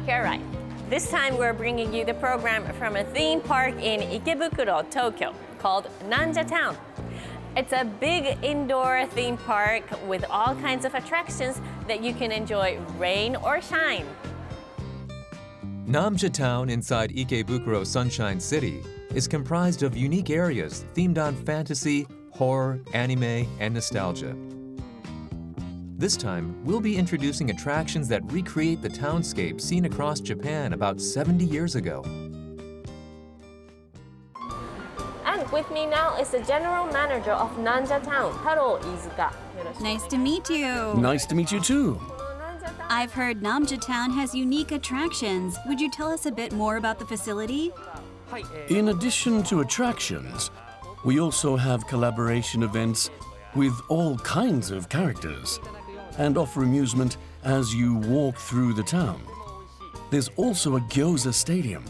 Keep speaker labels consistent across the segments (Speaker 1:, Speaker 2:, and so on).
Speaker 1: You're right. This time we're bringing you the program from a theme park in Ikebukuro, Tokyo, called Nanja Town. It's a big indoor theme park with all kinds of attractions that you can enjoy rain or shine.
Speaker 2: Namja Town inside Ikebukuro Sunshine City is comprised of unique areas themed on fantasy, horror, anime, and nostalgia. This time, we'll be introducing attractions that recreate the townscape seen across Japan about 70 years ago.
Speaker 1: And with me now is the general manager of Nanja Town, Taro Izuka.
Speaker 3: Nice to meet you.
Speaker 4: Nice to meet you too.
Speaker 3: I've heard Namja Town has unique attractions. Would you tell us a bit more about the facility?
Speaker 4: In addition to attractions, we also have collaboration events with all kinds of characters and offer amusement as you walk through the town. There's also a Gyoza Stadium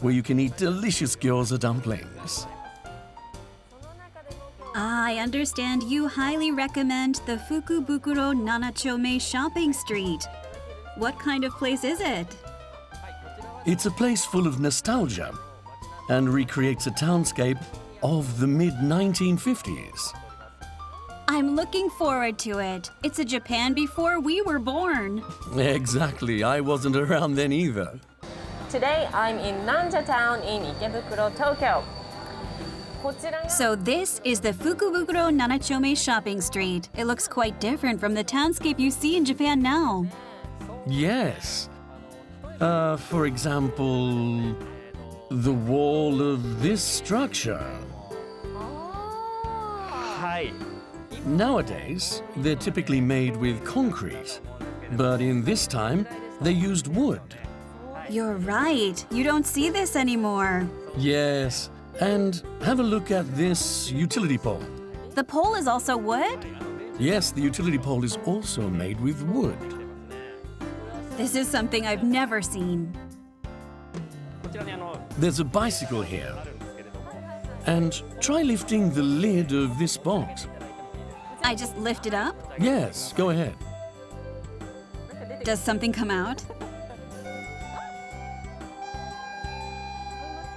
Speaker 4: where you can eat delicious gyoza dumplings.
Speaker 3: I understand you highly recommend the Ikebukuro 7丁目 shopping street. What kind of place is it?
Speaker 4: It's a place full of nostalgia and recreates a townscape of the mid-1950s.
Speaker 3: I'm looking forward to it. It's a Japan before we were born.
Speaker 4: Exactly, I wasn't around then either.
Speaker 1: Today I'm in Nanja Town in Ikebukuro, Tokyo.
Speaker 3: So this is the Ikebukuro 7丁目 shopping street. It looks quite different from the townscape you see in Japan now.
Speaker 4: Yes. For example, the wall of this structure. Nowadays, they're typically made with concrete, but in this time, they used wood.
Speaker 3: You're right. You don't see this anymore.
Speaker 4: Yes, and have a look at this utility pole.
Speaker 3: The pole is also wood?
Speaker 4: Yes, the utility pole is also made with wood.
Speaker 3: This is something I've never seen.
Speaker 4: There's a bicycle here. And try lifting the lid of this box.
Speaker 3: I just lift it up?
Speaker 4: Yes, go ahead.
Speaker 3: Does something come out?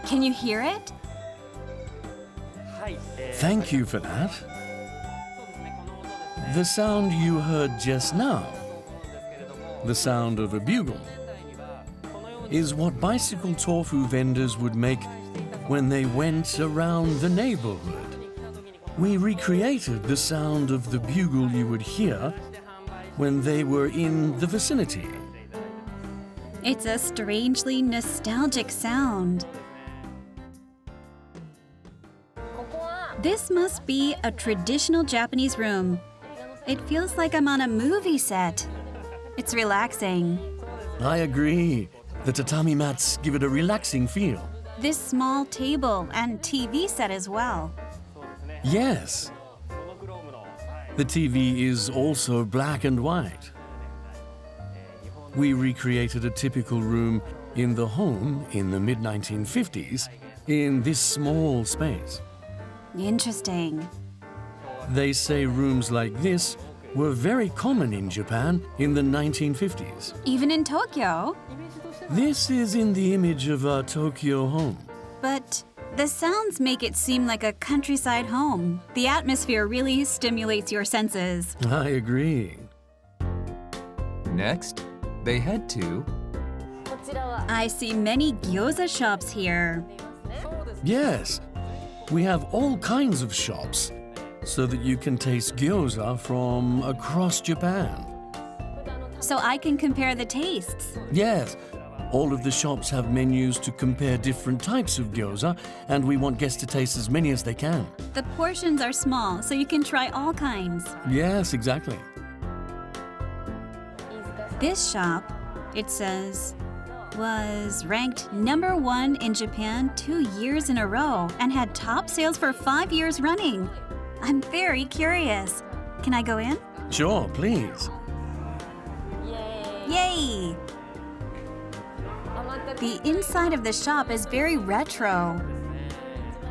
Speaker 3: Can you hear it?
Speaker 4: Thank you for that. The sound you heard just now, the sound of a bugle, is what bicycle tofu vendors would make when they went around the neighborhood. We recreated the sound of the bugle you would hear when they were in the vicinity.
Speaker 3: It's a strangely nostalgic sound. This must be a traditional Japanese room. It feels like I'm on a movie set. It's relaxing.
Speaker 4: I agree. The tatami mats give it a relaxing feel.
Speaker 3: This small table and TV set as well.
Speaker 4: Yes. The TV is also black and white. We recreated a typical room in the home in the mid-1950s in this small space.
Speaker 3: Interesting.
Speaker 4: They say rooms like this were very common in Japan in the 1950s.
Speaker 3: Even in Tokyo?
Speaker 4: This is in the image of our Tokyo home.
Speaker 3: But the sounds make it seem like a countryside home. The atmosphere really stimulates your senses.
Speaker 4: I agree.
Speaker 2: Next, they head to
Speaker 3: I see many gyoza shops here.
Speaker 4: Yes, we have all kinds of shops so that you can taste gyoza from across Japan.
Speaker 3: So I can compare the tastes.
Speaker 4: Yes, all of the shops have menus to compare different types of gyoza, and we want guests to taste as many as they can.
Speaker 3: The portions are small, so you can try all kinds.
Speaker 4: Yes, exactly.
Speaker 3: This shop, it says, was ranked #1 in Japan 2 years in a row and had top sales for 5 years running. I'm very curious. Can I go in?
Speaker 4: Sure, please.
Speaker 3: Yay! The inside of the shop is very retro.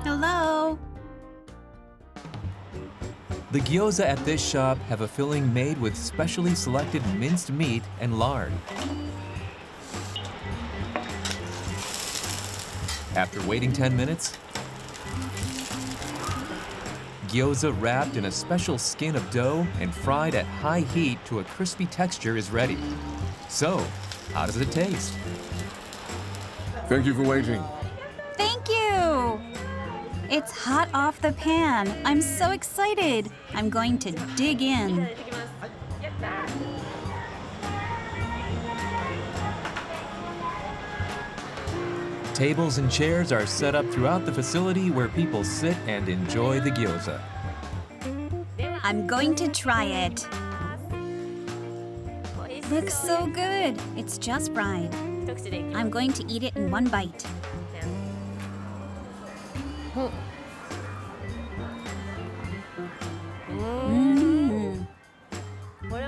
Speaker 3: Hello?
Speaker 2: The gyoza at this shop have a filling made with specially selected minced meat and lard. After waiting 10 minutes, gyoza wrapped in a special skin of dough and fried at high heat to a crispy texture is ready. So, how does it taste?
Speaker 4: Thank you for waiting.
Speaker 3: Thank you! It's hot off the pan. I'm so excited. I'm going to dig in.
Speaker 2: Tables and chairs are set up throughout the facility where people sit and enjoy the gyoza.
Speaker 3: I'm going to try it. Looks so good. It's just fried. I'm going to eat it in one bite.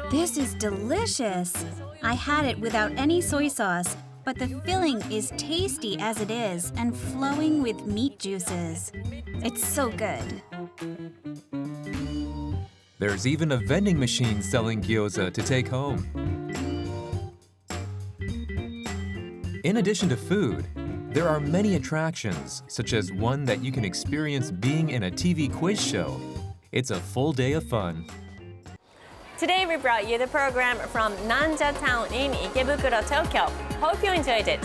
Speaker 3: This is delicious. I had it without any soy sauce, but the filling is tasty as it is and flowing with meat juices. It's so good.
Speaker 2: There's even a vending machine selling gyoza to take home. In addition to food, there are many attractions, such as one that you can experience being in a TV quiz show. It's a full day of fun.
Speaker 1: Today we brought you the program from Nanja Town in Ikebukuro, Tokyo. Hope you enjoyed it.